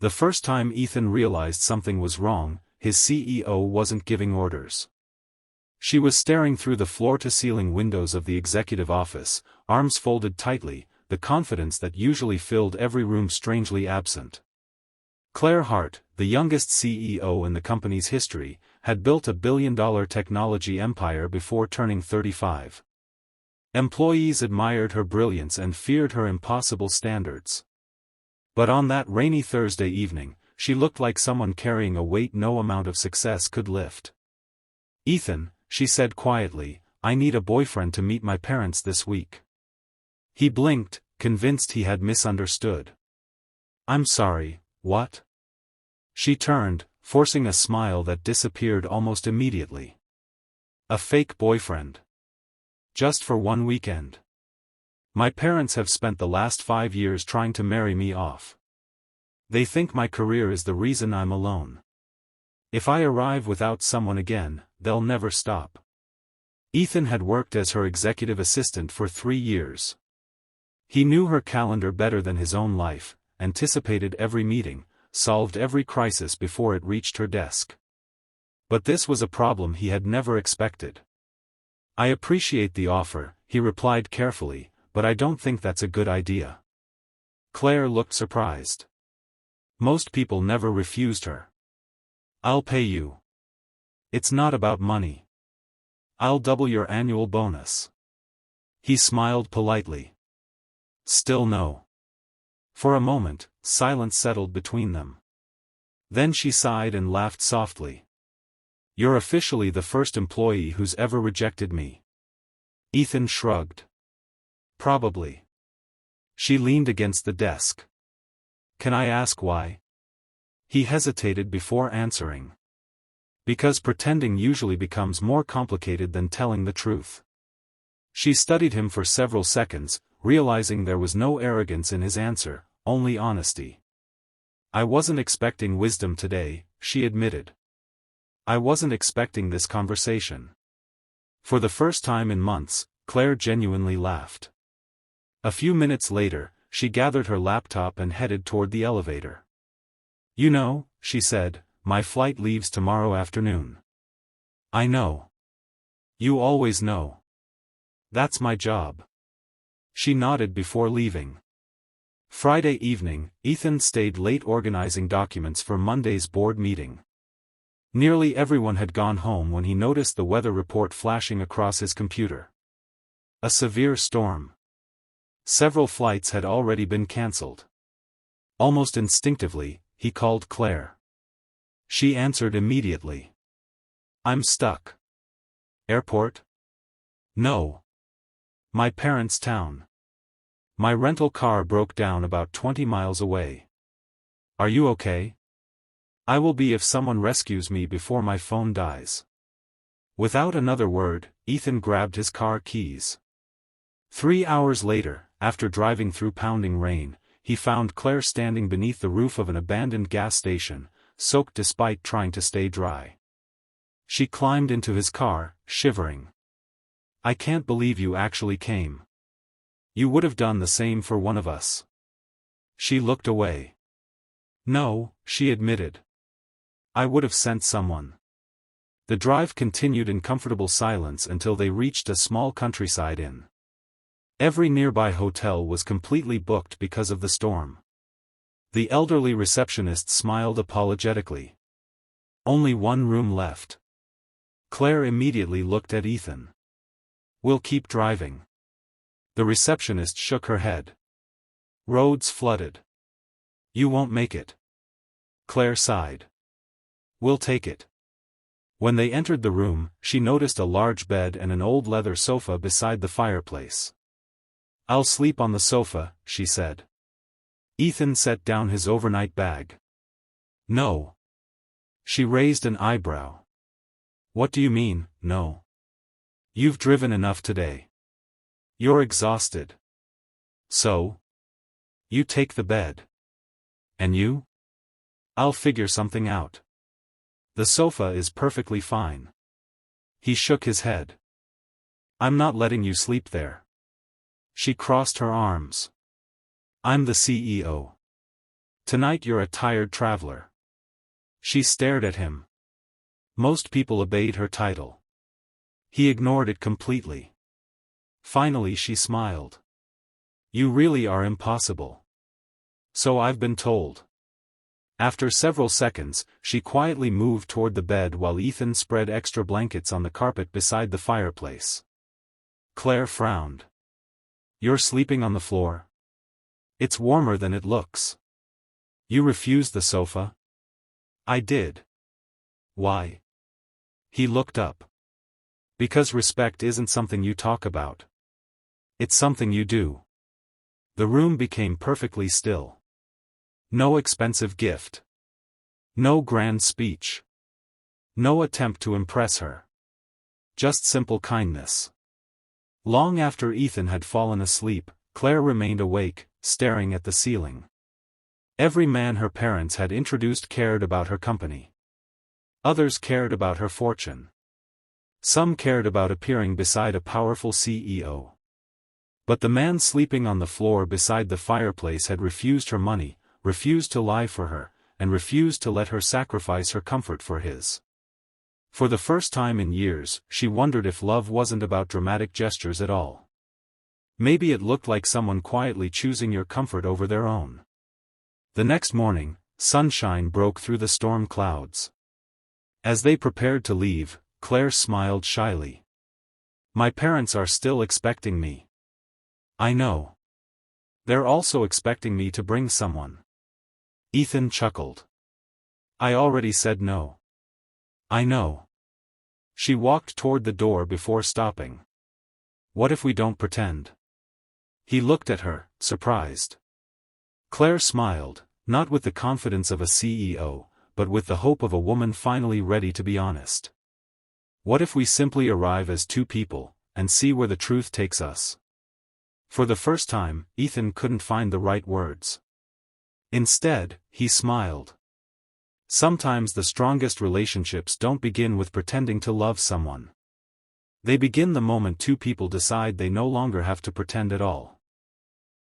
The first time Ethan realized something was wrong, his CEO wasn't giving orders. She was staring through the floor-to-ceiling windows of the executive office, arms folded tightly, the confidence that usually filled every room strangely absent. Claire Hart, the youngest CEO in the company's history, had built a billion-dollar technology empire before turning 35. Employees admired her brilliance and feared her impossible standards. But on that rainy Thursday evening, she looked like someone carrying a weight no amount of success could lift. "Ethan," she said quietly, "I need a boyfriend to meet my parents this week." He blinked, convinced he had misunderstood. "I'm sorry, what?" She turned, forcing a smile that disappeared almost immediately. "A fake boyfriend. Just for one weekend. My parents have spent the last 5 years trying to marry me off. They think my career is the reason I'm alone. If I arrive without someone again, they'll never stop." Ethan had worked as her executive assistant for 3 years. He knew her calendar better than his own life, anticipated every meeting, solved every crisis before it reached her desk. But this was a problem he had never expected. "I appreciate the offer," he replied carefully, "but I don't think that's a good idea." Claire looked surprised. Most people never refused her. "I'll pay you. It's not about money. I'll double your annual bonus." He smiled politely. "Still no." For a moment, silence settled between them. Then she sighed and laughed softly. "You're officially the first employee who's ever rejected me." Ethan shrugged. "Probably." She leaned against the desk. "Can I ask why?" He hesitated before answering. "Because pretending usually becomes more complicated than telling the truth." She studied him for several seconds, realizing there was no arrogance in his answer, only honesty. "I wasn't expecting wisdom today," she admitted. "I wasn't expecting this conversation." For the first time in months, Claire genuinely laughed. A few minutes later, she gathered her laptop and headed toward the elevator. "You know," she said, "my flight leaves tomorrow afternoon." "I know. You always know. That's my job." She nodded before leaving. Friday evening, Ethan stayed late organizing documents for Monday's board meeting. Nearly everyone had gone home when he noticed the weather report flashing across his computer. A severe storm. Several flights had already been cancelled. Almost instinctively, he called Claire. She answered immediately. "I'm stuck." "Airport?" "No. My parents' town. My rental car broke down about 20 miles away." "Are you okay?" "I will be if someone rescues me before my phone dies." Without another word, Ethan grabbed his car keys. 3 hours later, after driving through pounding rain, he found Claire standing beneath the roof of an abandoned gas station, soaked despite trying to stay dry. She climbed into his car, shivering. "I can't believe you actually came. You would have done the same for one of us." She looked away. "No," she admitted. "I would have sent someone." The drive continued in comfortable silence until they reached a small countryside inn. Every nearby hotel was completely booked because of the storm. The elderly receptionist smiled apologetically. "Only one room left." Claire immediately looked at Ethan. "We'll keep driving." The receptionist shook her head. "Roads flooded. You won't make it." Claire sighed. "We'll take it." When they entered the room, she noticed a large bed and an old leather sofa beside the fireplace. "I'll sleep on the sofa," she said. Ethan set down his overnight bag. "No." She raised an eyebrow. "What do you mean, no? You've driven enough today. You're exhausted. So? You take the bed. And you? I'll figure something out. The sofa is perfectly fine." He shook his head. "I'm not letting you sleep there." She crossed her arms. "I'm the CEO. Tonight you're a tired traveler. She stared at him. Most people obeyed her title. He ignored it completely. Finally she smiled. You really are impossible. So I've been told. After several seconds, she quietly moved toward the bed while Ethan spread extra blankets on the carpet beside the fireplace. Claire frowned. You're sleeping on the floor? It's warmer than it looks. You refused the sofa? I did. Why? He looked up. Because respect isn't something you talk about. It's something you do. The room became perfectly still. No expensive gift. No grand speech. No attempt to impress her. Just simple kindness. Long after Ethan had fallen asleep, Claire remained awake, staring at the ceiling. Every man her parents had introduced cared about her company. Others cared about her fortune. Some cared about appearing beside a powerful CEO. But the man sleeping on the floor beside the fireplace had refused her money, refused to lie for her, and refused to let her sacrifice her comfort for his. For the first time in years, she wondered if love wasn't about dramatic gestures at all. Maybe it looked like someone quietly choosing your comfort over their own. The next morning, sunshine broke through the storm clouds. As they prepared to leave, Claire smiled shyly. My parents are still expecting me. I know. They're also expecting me to bring someone. Ethan chuckled. I already said no. I know. She walked toward the door before stopping. What if we don't pretend? He looked at her, surprised. Claire smiled, not with the confidence of a CEO, but with the hope of a woman finally ready to be honest. What if we simply arrive as two people, and see where the truth takes us? For the first time, Ethan couldn't find the right words. Instead, he smiled. Sometimes the strongest relationships don't begin with pretending to love someone. They begin the moment two people decide they no longer have to pretend at all.